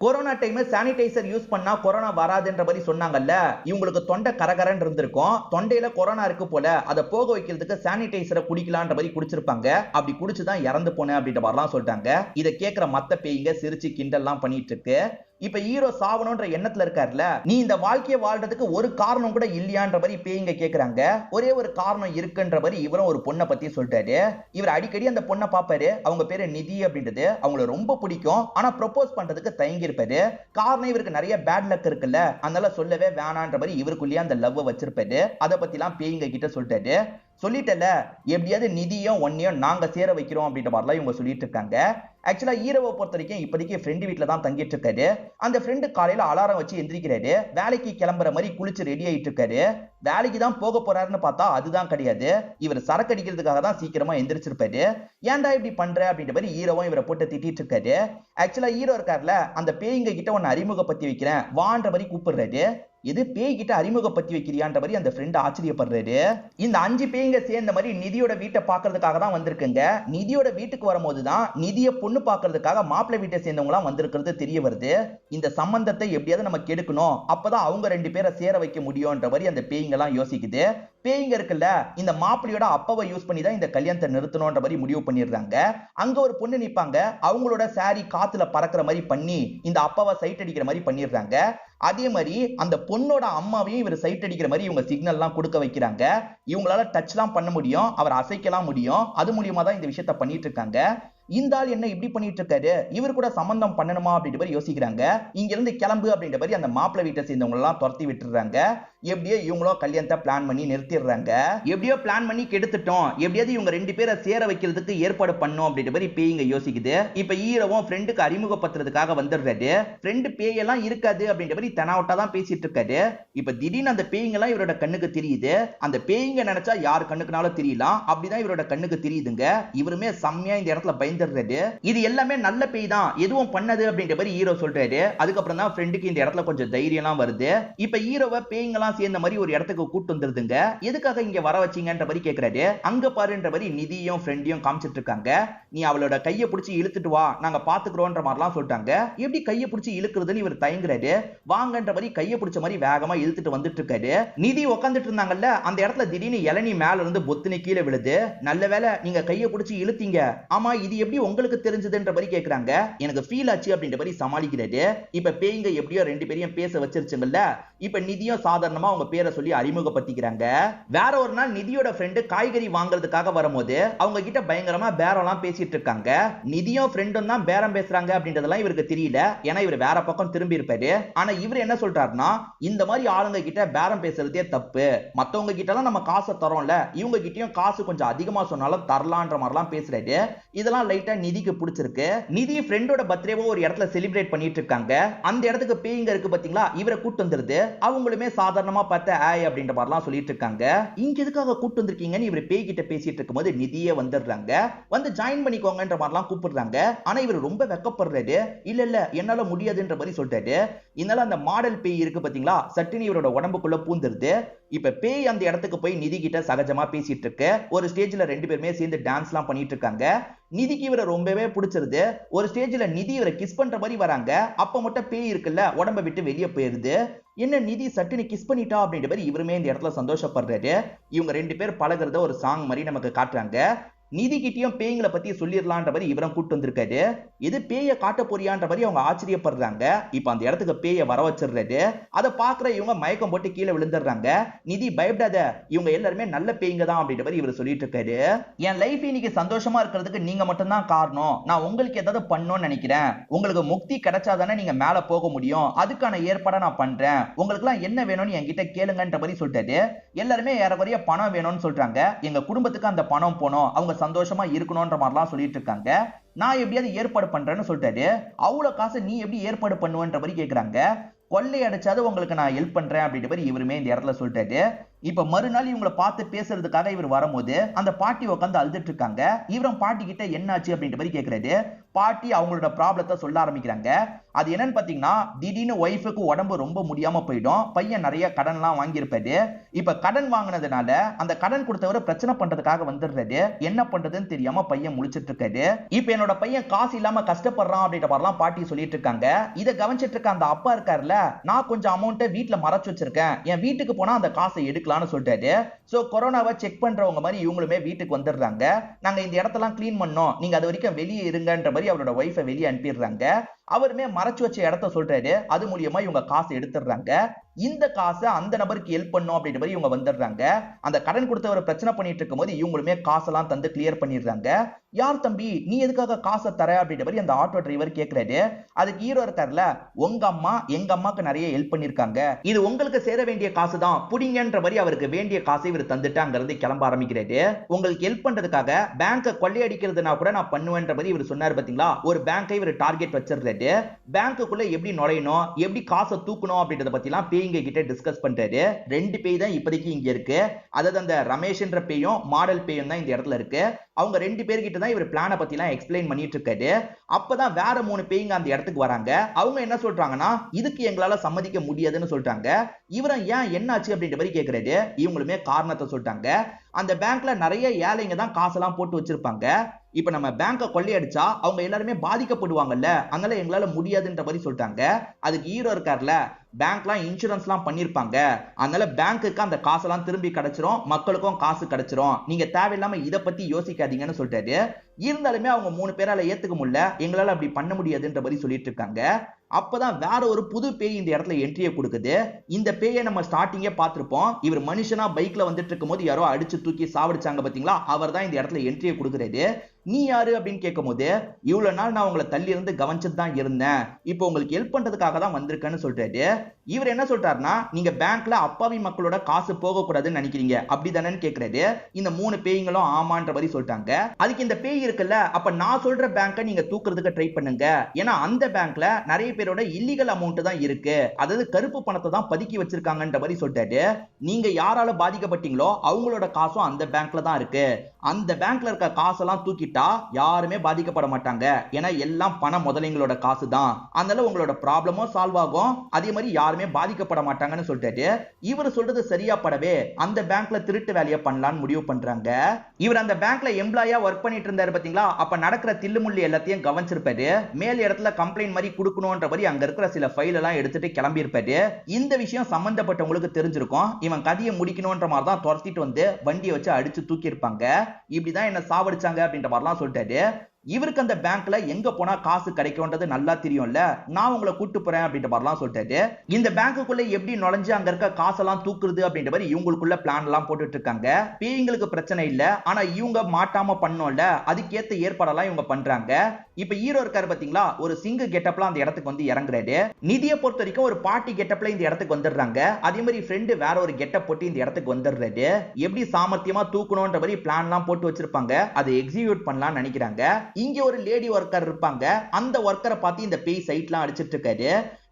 கொரோனா டைம் சானிடைசர் யூஸ் பண்ணா கொரோனா வராதுன்ற மாதிரி சொன்னாங்கல்ல, இவங்களுக்கு தொண்டை கரகரன்னு இருந்திருக்கும். தொண்டையில கொரோனா இருக்கு போல, அதை போக வைக்கிறதுக்கு சானிடைசரை குடிக்கலான்ற மாதிரி குடிச்சிருப்பாங்க. அப்படி குடிச்சுதான் இறந்து போனேன் அப்படின்ற மாதிரிலாம் சொல்லிட்டாங்க. இதை கேட்கிற மத்த பேய்ங்க சிரிச்சு கிண்டல்லாம் பண்ணிட்டு இருக்கு. இப்ப ஹீரோ சாவணும்ன்ற எண்ணத்துல இருக்காருல, நீ இந்த வாழ்க்கையை வாழ்றதுக்கு ஒரு காரணம் கூட இல்லையான்ற மாதிரி பேய்ங்க கேக்குறாங்க. ஒரே ஒரு காரணம் இருக்குன்ற மாதிரி இவரும் ஒரு பொண்ணை பத்தி சொல்லிட்டாரு. இவர் அடிக்கடி அந்த பொண்ணை பாப்பாரு. அவங்க பேரு நிதி அப்படின்றது. அவங்கள ரொம்ப பிடிக்கும். ஆனா ப்ரொபோஸ் பண்றதுக்கு தயங்கி இருப்பாரு. காரணம் இவருக்கு நிறைய பேட் லக் இருக்குல்ல, அதனால சொல்லவே வேணான்ற மாதிரி இவருக்குள்ளேயே அந்த லவ் வச்சிருப்பாரு. அதை பத்தி எல்லாம் பேய்ங்க கிட்ட சொல்லிட்டாரு. சொல்லிட்டல, எப்படியாவது நிதியும் ஒன்னையும் நாங்க சேர வைக்கிறோம் அப்படின்ற மாதிரிலாம் இவங்க சொல்லிட்டு இருக்காங்க. ஆக்சுவலா ஹீரோவை பொறுத்த வரைக்கும் இப்போதைக்கு ஃப்ரெண்டு வீட்டுல தான் தங்கிட்டு இருக்காரு. அந்த ஃப்ரெண்டு காலையில அலாரம் வச்சு எந்திரிக்கிறாரு. வேலைக்கு கிளம்புற மாதிரி குளிச்சு ரெடி ஆயிட்டு இருக்காரு. வேலைக்கு தான் போக போறாருன்னு பார்த்தா அதுதான் கிடையாது. இவர் சரக்கு அடிக்கிறதுக்காக தான் சீக்கிரமா எந்திரிச்சிருப்பாரு. ஏன்டா இப்படி பண்ற அப்படின்ற மாதிரி ஹீரோவும் இவரை போட்டு திட்டிட்டு இருக்காரு. ஆக்சுவலா ஹீரோ இருக்காருல, அந்த பேய்ங்க கிட்ட ஒன்னு அறிமுகப்படுத்தி வைக்கிறேன் வான்ற மாதிரி கூப்பிடுறாரு. இது பேய் கிட்ட அறிமுகப்படுத்தி வைக்கிறியான்ற மாதிரி அந்த ஃப்ரெண்ட் ஆச்சரியப்படுறாரு. இந்த 5 பேய்ங்க சேர்ந்த மாதிரி நிதியோட வீட்டை பாக்குறதுக்காக தான் வந்திருக்குங்க. நிதியோட வீட்டுக்கு வரும்போது தான் நிதிய பொண்ணு பாக்குறதுக்காக மாப்பிள்ளை வீட்டை சேர்ந்தவங்க எல்லாம் வந்திருக்கிறது தெரிய வருது. இந்த சம்பந்தத்தை எப்படியாவது நம்ம கெடுக்கணும், அப்பதான் அவங்க 2 பேரை சேர வைக்க முடியும்ன்ற மாதிரி அந்த பேய்ங்க எல்லாம் யோசிக்குது. பேய்ங்க இருக்குல்ல, இந்த மாப்பிள்ளையோட அப்பாவை யூஸ் பண்ணி தான் இந்த கல்யாணத்தை நிறுத்தணும்ன்ற மாதிரி முடிவு பண்ணிடுறாங்க. அங்க ஒரு பொண்ணு நிப்பாங்க. அவங்களோட சாரி காத்துல பறக்கிற மாதிரி பண்ணி இந்த அப்பாவை சைட் அடிக்கிற மாதிரி பண்ணிடுறாங்க. அதே மாதிரி அந்த பொண்ணோட அம்மாவையும் இவர் சைட் அடிக்கிற மாதிரி இவங்க சிக்னல் எல்லாம் கொடுக்க வைக்கிறாங்க. இவங்களால டச் எல்லாம் பண்ண முடியும், அவர் அசைக்கலாம் முடியும். அது மூலியமா தான் இந்த விஷயத்த பண்ணிட்டு இருக்காங்க. இந்த ஆள் என்ன இப்படி பண்ணிட்டு இருக்காரு, இவர் கூட சம்பந்தம் பண்ணணுமா அப்படின்ற மாதிரி யோசிக்கிறாங்க. இங்க இருந்து கிளம்பு அப்படின்ற மாதிரி அந்த மாப்பிள்ளை வீட்டை சேர்ந்தவங்க எல்லாம் துரத்தி விட்டுறாங்க. எப்படியோ இவங்களும் கல்யாணத்தை பிளான் பண்ணி நிறுத்திடுறாங்க. எப்படியோ பிளான் பண்ணி கெடுத்துட்டோம், எப்படியாவது இவங்க 2 பேரை சேர வைக்கிறதுக்கு ஏற்பாடு பண்ணும் அப்படின்ற மாதிரி பேய்ங்க யோசிக்குது. இப்ப ஹீரோவும் ஃப்ரெண்டுக்கு அறிமுகப்படுத்துறதுக்காக வந்துடுறாரு. ஃப்ரெண்டு பேயெல்லாம் இருக்காது அப்படின்ற மாதிரி தெனாவட்டா தான் பேசிட்டு இருக்காரு. இப்ப திடீர்னு அந்த பேய்ங்க எல்லாம் இவரோட கண்ணுக்கு தெரியுது. அந்த பேய்ங்க நினைச்சா யார் கண்ணுக்குனாலும் தெரியலாம், அப்படிதான் இவரோட கண்ணுக்கு தெரியுதுங்க. இவருமே செம்மையா இந்த இடத்துல பயந்துடுறாரு. இது எல்லாமே நல்ல பேய் தான், எதுவும் பண்ணது அப்படின்ற மாதிரி ஹீரோ சொல்றாரு. அதுக்கப்புறம் தான் ஃப்ரெண்டுக்கு இந்த இடத்துல கொஞ்சம் தைரியம்லாம் வருது. இப்ப ஹீரோவை பேய்ங்கெல்லாம் சேர்ந்த மாதிரி ஒரு இடத்துக்கு கூட்டு வந்துருதுங்க. எதுக்காக இங்க வர வச்சீங்கன்ற மாதிரி கேக்குறாரு. அங்க பாருன்ற மாதிரி நிதியும் ஃப்ரெண்டையும் காமிச்சிட்டு இருக்காங்க. நீ அவளோட கையை பிடிச்சி இழுத்துட்டு வா, நாங்க பாத்துக்கிறோம்ன்ற மாதிரிலாம் சொல்லிட்டாங்க. எப்படி கையை பிடிச்சி இழுக்கிறதுன்னு இவர் தயங்குறாரு. வாங்கன்ற மாதிரி கையை பிடிச்ச மாதிரி வேகமா இழுத்துட்டு வந்துட்டு இருக்காரு. நிதி உட்காந்துட்டு இருந்தாங்கல்ல, அந்த இடத்துல திடீர்னு இளநீ மேல இருந்து பொத்துனு கீழே விழுது. நல்ல வேலை நீங்க கையை பிடிச்சி இழுத்தீங்க. ஆமா, இது எப்படி உங்களுக்கு தெரிஞ்சதுன்ற மாதிரி கேக்குறாங்க. எனக்கு ஃபீல் ஆச்சு அப்படின்ற மாதிரி சமாளிக்கிறாரு. இப்ப பேய்ங்க எப்படியோ 2 பேரையும் பேச வச்சிருச்சுங்கல்ல. இப்ப நிதியும் சாதாரணமா அவங்க பேரை சொல்லி அறிமுகப்படுத்திக்கிறாங்க. வேற ஒரு நாள் நிதியோட ஃப்ரெண்டு காய்கறி வாங்குறதுக்காக வரும்போது அவங்க கிட்ட பயங்கரமா பேரம்லாம் பேசிட்டு இருக்காங்க. நிதியும் ஃப்ரெண்டும் தான் பேரம் பேசுறாங்க அப்படின்றதெல்லாம் இவருக்கு தெரியல. ஏன்னா இவர் வேற பக்கம் திரும்பி இருப்பாரு. ஆனா இவர் என்ன சொல்றாருன்னா, இந்த மாதிரி ஆளுங்க கிட்ட பேரம் பேசுறதே தப்பு, மத்தவங்க கிட்ட எல்லாம் நம்ம காசை தரோம்ல, இவங்க கிட்டயும் காசு கொஞ்சம் அதிகமா சொன்னாலும் தரலான்ற மாதிரிலாம் பேசுறாரு. இதெல்லாம் லைட்டா நிதிக்கு பிடிச்சிருக்கு. நிதி ஃப்ரெண்டோட பர்த்டேவோ ஒரு இடத்துல செலிப்ரேட் பண்ணிட்டு இருக்காங்க. அந்த இடத்துக்கு பேய்ங்க இருக்கு பாத்தீங்களா, இவரை கூட்டு வந்துருது. அவங்களுமே சாதாரணமா பார்த்து ஆய் அப்படின்ற மாதிரிலாம் சொல்லிட்டு இருக்காங்க. இங்க எதுக்காக கூட்டு வந்திருக்கீங்கன்னு இவர் பேய் கிட்ட பேசிட்டு இருக்கும்போது நிதியே வந்துடுறாங்க. வந்து ஜாயின் பண்ணிக்கோங்கன்ற மாதிரிலாம் கூப்பிடுறாங்க. ஆனா இவர் ரொம்ப வெக்கப்படுறாரு. இல்ல இல்ல என்னால முடியாதுன்ற மாதிரி சொல்லிட்டாரு. இதனால அந்த மாடல் பேய் இருக்கு பாத்தீங்களா, சட்டுன்னு இவரோட உடம்புக்குள்ள பூந்துருது. இப்ப பேய் அந்த இடத்துக்கு போய் நிதி கிட்ட சகஜமா பேசிட்டு இருக்கு. ஒரு ஸ்டேஜ்ல 2 பேருமே சேர்ந்து டான்ஸ் எல்லாம் பண்ணிட்டு இருக்காங்க. நிதிக்கு இவரை ரொம்பவே பிடிச்சிருது. ஒரு ஸ்டேஜ்ல நிதி இவரை கிஸ் பண்ற மாதிரி வராங்க. அப்ப மட்டும் பேய் இருக்குல்ல, உடம்ப விட்டு வெளியே போயிருது. என்ன நிதி சட்டுன்னு கிஸ் பண்ணிட்டா அப்படின்ற மாதிரி இவருமே இந்த இடத்துல சந்தோஷப்படுறாரு. இவங்க 2 பேர் பழகுறத ஒரு சாங் மாதிரி நமக்கு காட்டுறாங்க. நிதி கிட்டயும் பேய்களை பத்தி சொல்லிடலான்ற மாதிரி இவரும் கூட்டு வந்திருக்காரு. இது பேய காட்ட போறியான்ற மாதிரி அவங்க ஆச்சரியப்படுறாங்க. இப்ப அந்த இடத்துக்கு பேய வர வச்சிடுறாரு. அதை பாக்குற இவங்க மயக்கம் போட்டு கீழே விழுந்துடுறாங்க. நிதி பயப்படாத, இவங்க எல்லாருமே நல்ல பேய்ங்க தான் அப்படின்ற மாதிரி இவர் சொல்லிட்டு இருக்காரு. என் லைஃப் இன்னைக்கு சந்தோஷமா இருக்கிறதுக்கு நீங்க மட்டும் தான் காரணம். நான் உங்களுக்கு ஏதாவது பண்ணணும்னு நினைக்கிறேன். உங்களுக்கு முக்தி கிடைச்சாதானே நீங்க மேல போக முடியும். அதுக்கான ஏற்பாடை நான் பண்றேன். உங்களுக்கு எல்லாம் என்ன வேணும்னு என்கிட்ட கேளுங்கன்ற மாதிரி சொல்லிட்டாரு. எல்லாருமே ஏறக்குறைய பணம் வேணும்னு சொல்றாங்க. எங்க குடும்பத்துக்கு அந்த பணம் போனோம், அவங்க சந்தோஷமா இருக்கணும்ன்ற மாதிரிலாம் சொல்லிட்டு இருக்காங்க. நான் எப்படியாவது ஏற்பாடு பண்றேன்னு சொல்லிட்டாரு. அவ்வளவு காசு நீ எப்படி ஏற்பாடு பண்ணுவன்ற மாதிரி கேக்குறாங்க. கொள்ளை அடிச்சாது உங்களுக்கு நான் ஹெல்ப் பண்றேன் அப்படின்ற மாதிரி இவருமே இந்த இடத்துல சொல்லிட்டாரு. இப்ப மறுநாள் இவங்களை பார்த்து பேசுறதுக்காக இவர் வரும்போது அந்த பாட்டி உட்காந்து அழுதுட்டு இருக்காங்க. இவரும் பாட்டி கிட்ட என்னாச்சு அப்படின்ற மாதிரி கேக்குறாரு. பாட்டி அவங்களோட ப்ராப்ளத்தை சொல்ல ஆரம்பிக்கிறாங்க. அது என்னன்னு பாத்தீங்கன்னா, திடீர்னு ஒய்ஃபுக்கு உடம்பு ரொம்ப முடியாம போயிடும். பையன் நிறைய கடன் எல்லாம் வாங்கியிருப்பாரு. இப்ப கடன் வாங்கினதுனால அந்த கடன் கொடுத்தவரை பிரச்சனை பண்றதுக்காக வந்துடுறாரு. என்ன பண்றதுன்னு தெரியாம பையன் முழிச்சிட்டு இருக்காரு. இப்ப என்னோட பையன் காசு இல்லாம கஷ்டப்படுறான் அப்படின்ற மாதிரிலாம் பாட்டி சொல்லிட்டு இருக்காங்க. இதை கவனிச்சிட்டு இருக்க அந்த அப்பா இருக்காருல்ல, நான் கொஞ்சம் அமௌண்ட்டை வீட்டுல மறைச்சு வச்சிருக்கேன், என் வீட்டுக்கு போனா அந்த காசை எடுக்கலாம்னு சொல்லிட்டாரு. சோ கொரோனாவை செக் பண்றவங்க மாதிரி இவங்களுமே வீட்டுக்கு வந்துடுறாங்க. நாங்க இந்த இடத்தெல்லாம் கிளீன் பண்ணோம், நீங்க அது வரைக்கும் வெளியே இருங்கன்ற மாதிரி அவரோட ஒய்ஃபை வெளியே அனுப்பிடுறாங்க. அவருமே மறைச்சு வச்ச இடத்த சொல்றாரு. அது மூலியமா இவங்க காசு எடுத்துடுறாங்க. இந்த காசை அந்த நபருக்கு ஹெல்ப் பண்ணும் அப்படின்ற மாதிரி இவங்க வந்துடுறாங்க. அந்த கடன் கொடுத்தவர் பிரச்சனை பண்ணிட்டு இருக்கும்போது இவங்களுமே காசெல்லாம் தந்து கிளியர் பண்ணிடுறாங்க. யார் தம்பி நீ எதுக்காக காசை தர அப்படின்ற மாதிரி அந்த ஆட்டோ டிரைவர் கேட்கிறாரு. அதுக்கு ஹீரோ இருக்காருல, உங்க அம்மா எங்க அம்மாக்கு நிறைய ஹெல்ப் பண்ணிருக்காங்க, இது உங்களுக்கு சேர வேண்டிய காசு தான் புடிங்கன்ற மாதிரி அவருக்கு வேண்டிய காசை இவர் தந்துட்டு அங்கிருந்து கிளம்ப ஆரம்பிக்கிறாரு. உங்களுக்கு ஹெல்ப் பண்றதுக்காக பேங்கை கொள்ளையடிக்கிறதுனா கூட நான் பண்ணுவேன்ற மாதிரி இவர் சொன்னார் பாத்தீங்களா. ஒரு பேங்கை இவர் டார்கெட் வச்சிருக்காரு. பேங்குக்குள்ள எப்படி நுழையணும், எப்படி காசை தூக்கணும் அப்படின்றத பத்தி எல்லாம் பேய்ங்க கிட்ட டிஸ்கஸ் பண்றாரு. 2 பேய் தான் இப்போதைக்கு இங்க இருக்கு. அதாவது அந்த ரமேஷ்ன்ற பேயும் மாடல் பேயும் தான் இந்த இடத்துல இருக்கு. அவங்க 2 பேர்கிட்ட தான் இவர் பிளானை பத்தி எல்லாம் எக்ஸ்பிளைன் பண்ணிட்டு இருக்காரு. அப்பதான் வேற 3 பேய்ங்க அந்த இடத்துக்கு வராங்க. அவங்க என்ன சொல்றாங்கன்னா, இதுக்கு எங்களால சம்மதிக்க முடியாதுன்னு சொல்றாங்க. இவரும் ஏன் என்னாச்சு அப்படின்ற மாதிரி கேட்கிறாரு. இவங்களுமே காரணத்தை சொல்லிட்டாங்க. அந்த பேங்க்ல நிறைய ஏழைங்க தான் காசெல்லாம் போட்டு வச்சிருப்பாங்க. இப்ப நம்ம பேங்கை கொள்ளையடிச்சா அவங்க எல்லாருமே பாதிக்கப்படுவாங்கல்ல, அதனால எங்களால முடியாதுன்ற மாதிரி சொல்லிட்டாங்க. அதுக்கு ஹீரோ இருக்கார்ல, பேங்க்லாம் இன்சூரன்ஸ்லாம் பண்ணிருப்பாங்க, அதனால பேங்க்குக்கு அந்த காசெல்லாம் திரும்பி கிடைச்சிரும், மக்களுக்கும் காசு கிடைச்சிரும், நீங்க தேவையில்லாம இதை பத்தி யோசிக்காதீங்கன்னு சொல்லிட்டாரு. இருந்தாலுமே அவங்க 3 பேரால ஏத்துக்க முடியல, எங்களால அப்படி பண்ண முடியாதுன்ற மாதிரி சொல்லிட்டு இருக்காங்க. அப்பதான் வேற ஒரு புது பேய் இந்த இடத்துல என்ட்ரியை கொடுக்குது. இந்த பேயை நம்ம ஸ்டார்டிங்கே பார்த்திருப்போம். இவர் மனுஷனா பைக்ல வந்துட்டு இருக்கும்போது யாரோ அடிச்சு தூக்கி சாவடிச்சாங்க பாத்தீங்களா, அவர் தான் இந்த இடத்துல என்ட்ரியை கொடுக்குறாரு. நீ யாரு அப்படின்னு கேட்கும் போது, இவ்வளவு நாள் நான் உங்களை தள்ளி இருந்து கவனிச்சுட்டு தான் இருந்தேன், இப்போ உங்களுக்கு ஹெல்ப் பண்றதுக்காக தான் வந்திருக்கேன்னு சொல்றாரு. இவர் என்ன சொல்றாருன்னா, நீங்க பேங்க்ல அப்பாவி மக்களோட காசு போக கூடாதுன்னு நினைக்கிறீங்க அப்படிதானே கேட்கிறாரு. இந்த 3 பேய்களும் ஆமான்ற மாதிரி சொல்லிட்டாங்க. அதுக்கு இந்த பேய் இருக்குல்ல, அப்ப நான் சொல்ற பேங்கை நீங்க தூக்குறதுக்கு ட்ரை பண்ணுங்க, ஏன்னா அந்த பேங்க்ல நிறைய பேரோட இல்லீகல் அமௌண்ட் தான் இருக்கு, அதாவது கருப்பு பணத்தை தான் பதுக்கி வச்சிருக்காங்கன்ற மாதிரி சொல்லிட்டாரு. நீங்க யாரால பாதிக்கப்பட்டீங்களோ அவங்களோட காசும் அந்த பேங்க்ல தான் இருக்கு, அந்த பேங்க்ல இருக்க காசெல்லாம் தூக்கிட்டா யாருமே பாதிக்கப்பட மாட்டாங்க, ஏன்னா எல்லாம் பண முதலைங்களோட காசு தான், அதனால உங்களோட ப்ராப்ளமும் சால்வ் ஆகும், அதே மாதிரி யாருமே பாதிக்கப்பட மாட்டாங்கன்னு சொல்லிட்டாரு. இவர் சொல்றது சரியா படவே அந்த பேங்க்ல திருட்டு வேலையை பண்ணலாம்னு முடிவு பண்றாங்க. இவர் அந்த பேங்க்ல எம்ப்ளாயா ஒர்க் பண்ணிட்டு இருந்தாரு பாத்தீங்களா, அப்ப நடக்கிற தில்லுமுள்ளி எல்லாத்தையும் கவனிச்சிருப்பாரு. மேல் இடத்துல கம்ப்ளைண்ட் மாதிரி கொடுக்கணும்ன்ற மாதிரி அங்க இருக்கிற சில ஃபைல் எல்லாம் எடுத்துட்டு கிளம்பி இருப்பாரு. இந்த விஷயம் சம்பந்தப்பட்டவங்களுக்கு தெரிஞ்சிருக்கும். இவன் கதையை முடிக்கணும்ன்ற மாதிரி தான் துரத்திட்டு வந்து வண்டியை வச்சு அடிச்சு தூக்கி இருப்பாங்க. இப்படிதான் என்ன சாவடிச்சாங்க அப்படின்ற மாதிரிலாம் சொல்லிட்டாரு. இவருக்கு அந்த பேங்க்ல எங்க போனா காசு கிடைக்கும்ன்றது நல்லா தெரியும்ல, நான் உங்களை கூட்டு போறேன் அப்படின்ற மாதிரிலாம் சொல்லிட்டாரு. இந்த பேங்க்குள்ள எப்படி நுழைஞ்சு அங்க இருக்க காசெல்லாம் தூக்குறது அப்படின்ற மாதிரி இவங்களுக்குள்ள பிளான் எல்லாம் போட்டுட்டு இருக்காங்க. பேய்ங்களுக்கு பிரச்சனை இல்ல, ஆனா இவங்க மாட்டாம பண்ணோம்ல, அதுக்கேத்த ஏற்பாடெல்லாம் இவங்க பண்றாங்க. இப்ப ஹீரோ இருக்காரு பாத்தீங்களா, ஒரு சிங்கு கெட்டப்ல அந்த இடத்துக்கு வந்து இறங்குறாரு. நிதியை பொறுத்த வரைக்கும் ஒரு பார்ட்டி கெட்டப்ல இந்த இடத்துக்கு வந்துடுறாங்க. அதே மாதிரி ஃப்ரெண்டு வேற ஒரு கெட்டப் போட்டு இந்த இடத்துக்கு வந்துடுறாரு. எப்படி சாமர்த்தியமா தூக்கணும்ன்ற மாதிரி பிளான் எல்லாம் போட்டு வச்சிருப்பாங்க, அதை எக்ஸிக்யூட் பண்ணலாம்னு நினைக்கிறாங்க. இங்க ஒரு லேடி ஒர்க்கர் இருப்பாங்க. அந்த ஒர்க்கரை பார்த்து இந்த பேய் சைட்லாம் அடிச்சிட்டு இருக்காரு.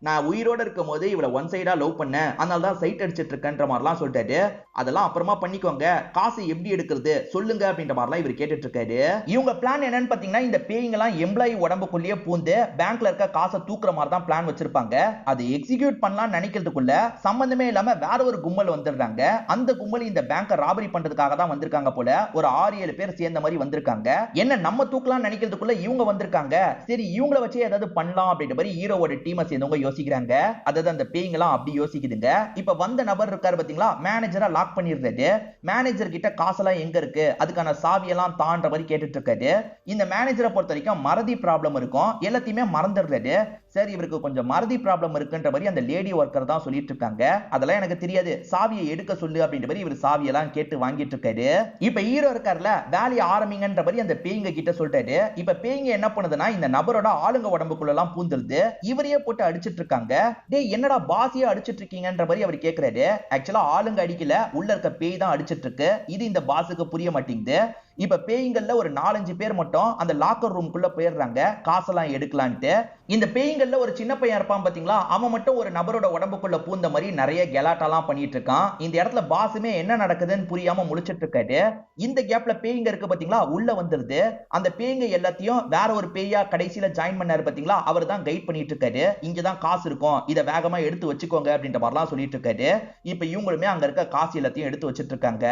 நான் உயிரோட இருக்கும் போது இவளை ஒன் சைடா லவ் பண்ணேன், அதனால தான் சைட் அடிச்சிட்டு இருக்கேன்ற மாதிரிலாம் சொல்லிட்டாரு. அதெல்லாம் அப்புறமா பண்ணிக்கோங்க, காசு எப்படி எடுக்கிறது சொல்லுங்க அப்படின்ற மாதிரிலாம் இவர் கேட்டுட்டு இருக்காரு. இவங்க பிளான் என்னன்னு பாத்தீங்கன்னா, இந்த பேய்ங்கெல்லாம் எம்ப்ளாயி உடம்புக்குள்ளேயே பூந்து பேங்க்ல இருக்க காசை தூக்குற மாதிரி தான் பிளான் வச்சிருப்பாங்க. அது எக்ஸிக்யூட் பண்ணலாம்னு நினைக்கிறதுக்குள்ள சம்பந்தமே இல்லாம வேற ஒரு கும்பல் வந்துடுறாங்க. அந்த கும்பல் இந்த பேங்கை ராபரி பண்றதுக்காக தான் வந்திருக்காங்க போல. ஒரு 6-7 பேர் சேர்ந்த மாதிரி வந்திருக்காங்க. என்ன நம்ம தூக்கலாம் நினைக்கிறதுக்குள்ள இவங்க வந்திருக்காங்க. சரி இவங்கள வச்சு ஏதாவது பண்ணலாம் அப்படின்ற மாதிரி ஹீரோவோட டீமை சேர்ந்தவங்க யோசிக்கிறாங்க. அதாவது அந்த பேய்ங்கலாம் அப்படி யோசிக்குதுங்க. இப்ப வந்த நபர் இருக்காரு பாத்தீங்களா, மேனேஜரா லாக் பண்ணிடுறாரு. மேனேஜர் கிட்ட காசெல்லாம் எங்க இருக்கு, அதுக்கான சாவியெல்லாம் தான்ற மாதிரி கேட்டுட்டு இருக்காரு. இந்த மேனேஜரை பொறுத்த வரைக்கும் மறதி ப்ராப்ளம் இருக்கும், எல்லாத்தையுமே மறந்துடுறாரு. சரி இவருக்கு கொஞ்சம் மறதி ப்ராப்ளம் இருக்குன்ற மாதிரி அந்த லேடி ஒர்க்கர் தான் சொல்லிட்டு இருக்காங்க. அதெல்லாம் எனக்கு தெரியாது, சாவியை எடுக்க சொல்லு அப்படின்ற மாதிரி இவர் சாவியெல்லாம் கேட்டு வாங்கிட்டு இருக்காரு. இப்ப ஹீரோ இருக்காருல, வேலையை ஆரம்பிங்கன்ற மாதிரி அந்த பேய்ங்க கிட்ட சொல்றாரு. இப்ப பேய்ங்க என்ன பண்ணுதுன்னா, இந்த நபரோட ஆளுங்க உடம்புக்குள்ள எல்லாம் பூந்துருது. இவரையே போட்டு அடிச்சிட்டு இருக்காங்க. டேய் என்னடா பாசியா அடிச்சிட்டு இருக்கீங்கன்ற மாதிரி அவர் கேக்குறாரு. ஆக்சுவலா ஆளுங்க அடிக்கல, உள்ள இருக்க பேய் தான் அடிச்சிட்டு இருக்கு. இது இந்த பாஸுக்கு புரிய மாட்டேங்குது. இப்ப பேய்ங்கள்ல ஒரு 4-5 பேர் மட்டும் அந்த லாக்கர் ரூம்குள்ள போயிடுறாங்க காசெல்லாம் எடுக்கலான்ட்டு. இந்த பேய்ங்கள்ல ஒரு சின்ன பையன் இருப்பான் பாத்தீங்களா, அவன் மட்டும் ஒரு நபரோட உடம்புக்குள்ள பூந்த மாதிரி நிறைய கெலாட்டாலாம் பண்ணிட்டு இருக்கான். இந்த இடத்துல பாஸுமே என்ன நடக்குதுன்னு புரியாம முழிச்சிட்டு இருக்காரு. இந்த கேப்ல பேய்ங்க இருக்கு பாத்தீங்களா, உள்ள வந்துருது. அந்த பேய்ங்க எல்லாத்தையும் வேற ஒரு பேயா கடைசியில ஜாயின் பண்ணாரு பாத்தீங்களா, அவர் தான் கைட் பண்ணிட்டு இருக்காரு. இங்கதான் காசு இருக்கும், இதை வேகமா எடுத்து வச்சுக்கோங்க அப்படின்ற மாதிரிலாம் சொல்லிட்டு இருக்காரு. இப்ப இவங்களுமே அங்க இருக்க காசு எல்லாத்தையும் எடுத்து வச்சிட்டு இருக்காங்க.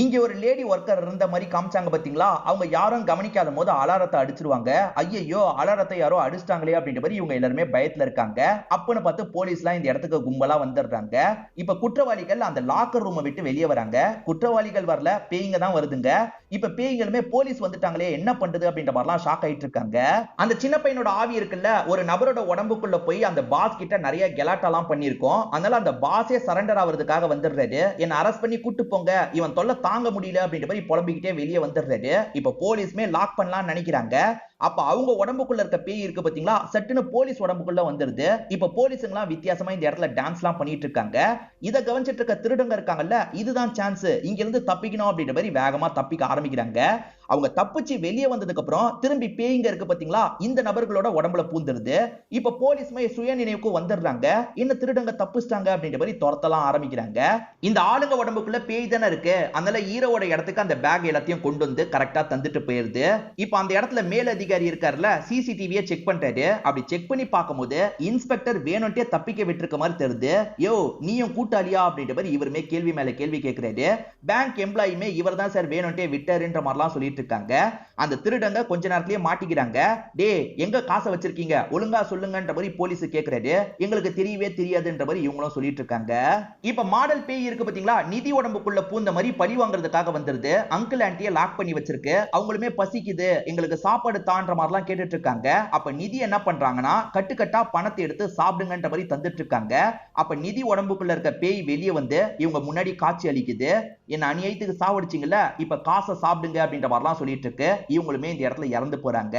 இங்க ஒரு லேடி ஒர்க்கர் இருந்த மாதிரி காமிச்சாங்க இருக்காங்க பாத்தீங்களா, அவங்க யாரும் கவனிக்காத போது அலாரத்தை அடிச்சிருவாங்க. ஐயையோ அலாரத்தை யாரோ அடிச்சிட்டாங்களே அப்படின்ற மாதிரி இவங்க எல்லாருமே பயத்துல இருக்காங்க. அப்பன்னு பார்த்து போலீஸ்லாம் இந்த இடத்துக்கு கும்பலா வந்துடுறாங்க. இப்ப குற்றவாளிகள் அந்த லாக்கர் ரூமை விட்டு வெளியே வராங்க. குற்றவாளிகள் வரல, பேய்ங்க தான் வருதுங்க. இப்ப பேய்களுமே போலீஸ் வந்துட்டாங்களே என்ன பண்றது அப்படின்ற மாதிரிலாம் ஷாக் ஆயிட்டு இருக்காங்க. அந்த சின்ன பையனோட ஆவி இருக்குல்ல, ஒரு நபரோட உடம்புக்குள்ள போய் அந்த பாஸ் கிட்ட நிறைய கெலாட்டாலாம் பண்ணிருக்கோம். அதனால அந்த பாஸே சரண்டர் ஆவறதுக்காக வந்துடுறாரு. என்ன அரெஸ்ட் பண்ணி கூட்டு போங்க, இவன் தொல்லை தாங்க முடியல அப்படின்ற மாதிரி புலம்பிக்கிட்டே வெளியே வந்துடுறாரு. இப்ப போலீஸ்மே லாக் பண்ணலாம்னு நினைக்கிறாங்க. அப்ப அவங்க உடம்புக்குள்ள இருக்க பேய் இருக்கு பாத்தீங்களா, சட்டுன்னு போலீஸ் உடம்புக்குள்ள வந்துருது. இப்ப போலீஸுங்களாம் வித்தியாசமா இந்த இடத்துல டான்ஸ்லாம் பண்ணிட்டு இருக்காங்க. இத கவனிச்சிட்டு இருக்க திருடங்க இருக்காங்கல்ல, இதுதான் சான்ஸ், இங்க இருந்து தப்பிக்கணும் அப்படின்ற மாதிரி வேகமா தப்பிக்க ஆரம்பிக்கிறாங்க. அவங்க தப்பிச்சு வெளியே வந்ததுக்கு அப்புறம் திரும்பி பேய்ங்க இருக்கு பாத்தீங்களா, இந்த நபர்களோட உடம்புல பூந்துருது. இப்ப போலீஸ்மே சுய நினைவுக்கு வந்துடுறாங்க. என்ன திருடங்க தப்பிச்சிட்டாங்க அப்படின்ற மாதிரி துரத்தலாம் ஆரம்பிக்கிறாங்க. இந்த ஆளுங்க உடம்புக்குள்ள பேய் தானே இருக்கு, அதனால ஹீரோவோட இடத்துக்கு அந்த பேக் எல்லாத்தையும் கொண்டு வந்து கரெக்டா தந்துட்டு போயிருது. இப்ப அந்த இடத்துல மேல் அதிகாரி இருக்காருல, சிசிடிவியை செக் பண்றாரு. அப்படி செக் பண்ணி பார்க்கும்போது இன்ஸ்பெக்டர் வேணும்ட்டே தப்பிக்க விட்டுருக்க மாதிரி தெரியுது. யோ நீயும் கூட்டாளியா அப்படின்ற மாதிரி இவருமே கேள்வி மேல கேள்வி கேட்கிறாரு. பேங்க் எம்ப்ளாயுமே இவர் தான் சார் வேணும்ட்டே விட்டாருன்ற மாதிரிலாம் சொல்லிட்டு இருக்காங்க. அந்த திருடங்க கொஞ்ச நேரத்திலேயே மாட்டிக்கிறாங்க. டே எங்க காசை வச்சிருக்கீங்க, ஒழுங்கா சொல்லுங்கன்ற மாதிரி போலீஸ் கேக்குறாரு. எங்களுக்கு தெரியவே தெரியாதுன்ற மாதிரி இவங்களும் சொல்லிட்டு இருக்காங்க. இப்ப மாடல் பேய் இருக்கு பாத்தீங்களா, நிதி உடம்புக்குள்ள பூந்த மாதிரி பழி வாங்குறதுக்காக வந்துருது. அங்கிள் ஆண்டியை லாக் பண்ணி வச்சிருக்கு. அவங்களுமே பசிக்குது, எங்களுக்கு சாப்பாடு தான்ற மாதிரிலாம் கேட்டுட்டு இருக்காங்க. அப்ப நிதி என்ன பண்றாங்கன்னா, கட்டுக்கட்டா பணத்தை எடுத்து சாப்பிடுங்கன்ற மாதிரி தந்துட்டு இருக்காங்க. அப்ப நிதி உடம்புக்குள்ள இருக்க பேய் வெளியே வந்து இவங்க முன்னாடி காட்சி அளிக்குது. என்ன அநியாயத்துக்கு சாவடிச்சிங்கல்ல, இப்ப காசை சாப்பிடுங்க அப்படின்ற மாதிரிலாம் சொல்லிட்டு இருக்கு. இவங்களுமே இந்த இடத்துல இறந்து போறாங்க.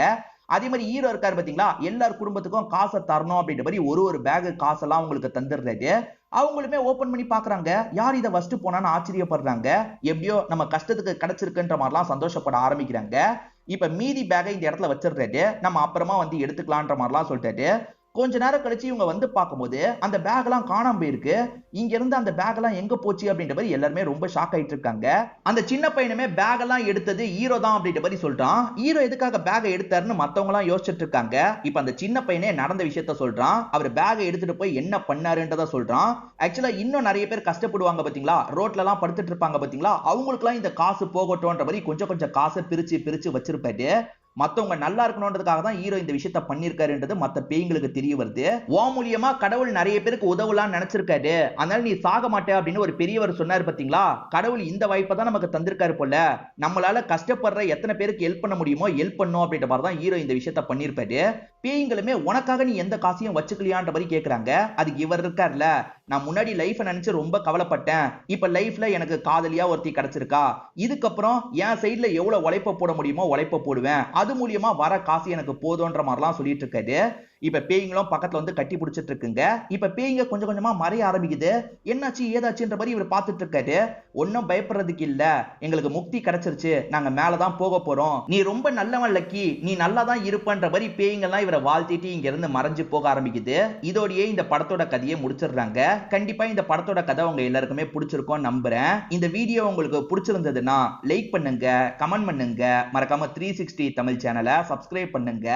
அதே மாதிரி ஹீரோ இருக்காரு பாத்தீங்களா, எல்லார் குடும்பத்துக்கும் காசை தரணும் அப்படின்ற மாதிரி ஒரு பேக் காசெல்லாம் உங்களுக்கு தந்துடுறாரு. அவங்களுமே ஓபன் பண்ணி பாக்குறாங்க. யார் இதை ஃபர்ஸ்ட் போனான்னு ஆச்சரியப்படுறாங்க. எப்படியோ நம்ம கஷ்டத்துக்கு கிடைச்சிருக்குன்ற மாதிரிலாம் சந்தோஷப்பட ஆரம்பிக்கிறாங்க. இப்ப மீதி பேக்கை இந்த இடத்துல வச்சிடுறாரு. நம்ம அப்புறமா வந்து எடுத்துக்கலான்ற மாதிரிலாம் சொல்லிட்டாரு. கொஞ்ச நேரம் கழிச்சு இவங்க வந்து பார்க்கும்போது அந்த பேக் எல்லாம் காணாம போயிருக்கு. இங்க இருந்து அந்த பேக் எல்லாம் எங்க போச்சு அப்படின்ற மாதிரி எல்லாருமே ரொம்ப ஷாக் ஆயிட்டு இருக்காங்க. அந்த சின்ன பையனுமே பேக் எல்லாம் எடுத்தது ஹீரோ தான் அப்படின்ற மாதிரி சொல்றான். ஹீரோ எதுக்காக பேக்கை எடுத்தாருன்னு மத்தவங்க எல்லாம் யோசிச்சுட்டு இருக்காங்க. இப்ப அந்த சின்ன பையனே நடந்த விஷயத்த சொல்றான். அவர் பேக்கை எடுத்துட்டு போய் என்ன பண்ணாருன்றத சொல்றான். ஆக்சுவலா இன்னும் நிறைய பேர் கஷ்டப்படுவாங்க பாத்தீங்களா, ரோட்ல எல்லாம் படுத்துட்டு இருப்பாங்க பாத்தீங்களா, அவங்களுக்கு எல்லாம் இந்த காசு போகட்டும்ன்ற மாதிரி கொஞ்சம் கொஞ்சம் காசை பிரிச்சு பிரிச்சு வச்சிருப்பாரு. மத்தவங்க நல்லா இருக்கணும்ன்றதுக்காக தான் ஹீரோ இந்த விஷயத்த பண்ணிருக்காருன்றது மத்த பேய்ங்களுக்கு தெரிய வருது. ஓ மூலியமா கடவுள் நிறைய பேருக்கு உதவலாம்னு நினைச்சிருக்காரு, அதனால நீ சாக மாட்டே அப்படின்னு ஒரு பெரியவர் சொன்னாரு பாத்தீங்களா, கடவுள் இந்த வாய்ப்பை தான் நமக்கு தந்திருக்காரு போல, நம்மளால கஷ்டப்படுற எத்தனை பேருக்கு ஹெல்ப் பண்ண முடியுமோ ஹெல்ப் பண்ணும் அப்படின்ற மாதிரி தான் ஹீரோ இந்த விஷயத்த பண்ணிருப்பாரு. பேய்களுமே உனக்காக நீ எந்த காசையும் வச்சுக்கலையான்ற மாதிரி கேக்குறாங்க. அதுக்கு இவர் இருக்காருல, நான் முன்னாடி லைஃப் நினைச்சு ரொம்ப கவலைப்பட்டேன், இப்ப லைஃப்ல எனக்கு காதலியா ஒருத்தி கிடைச்சிருக்கா, இதுக்கப்புறம் என் சைட்ல எவ்வளவு உழைப்ப போட முடியுமோ உழைப்ப போடுவேன், அது மூலியமா வர காசு எனக்கு போதும்ன்ற மாதிரிலாம் சொல்லிட்டு இருக்காரு. இப்ப பேய்களும் பக்கத்துல வந்து கட்டி பிடிச்சிட்டு இருக்குங்க. இப்ப பேய்ங்க கொஞ்சம் கொஞ்சமா மறைய ஆரம்பிக்குது. என்னாச்சு ஏதாச்சுன்ற மாதிரி இவர் பார்த்துட்டு இருக்காரு. ஒன்னும் பயப்படுறதுக்கு இல்ல, எங்களுக்கு முக்தி கிடைச்சிருச்சு, நாங்க மேலதான் போக போறோம், நீ ரொம்ப நல்லவன் லக்கி, நீ நல்லா தான் இருப்பன்ற மாதிரி பேய்ங்கெல்லாம் இவரை வாழ்த்திட்டு இங்க இருந்து மறைஞ்சு போக ஆரம்பிக்குது. இதோடயே இந்த படத்தோட கதையை முடிச்சிடுறாங்க. கண்டிப்பா இந்த படத்தோட கதை உங்க எல்லாருக்குமே பிடிச்சிருக்கும் நம்புறேன். இந்த வீடியோ உங்களுக்கு பிடிச்சிருந்ததுன்னா லைக் பண்ணுங்க, கமெண்ட் பண்ணுங்க, மறக்காம 360 தமிழ் சேனலை சப்ஸ்கிரைப் பண்ணுங்க.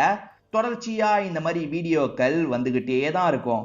தொடர்ச்சியா இந்த மாதிரி வீடியோக்கள் வந்துகிட்டே தான் இருக்கும்.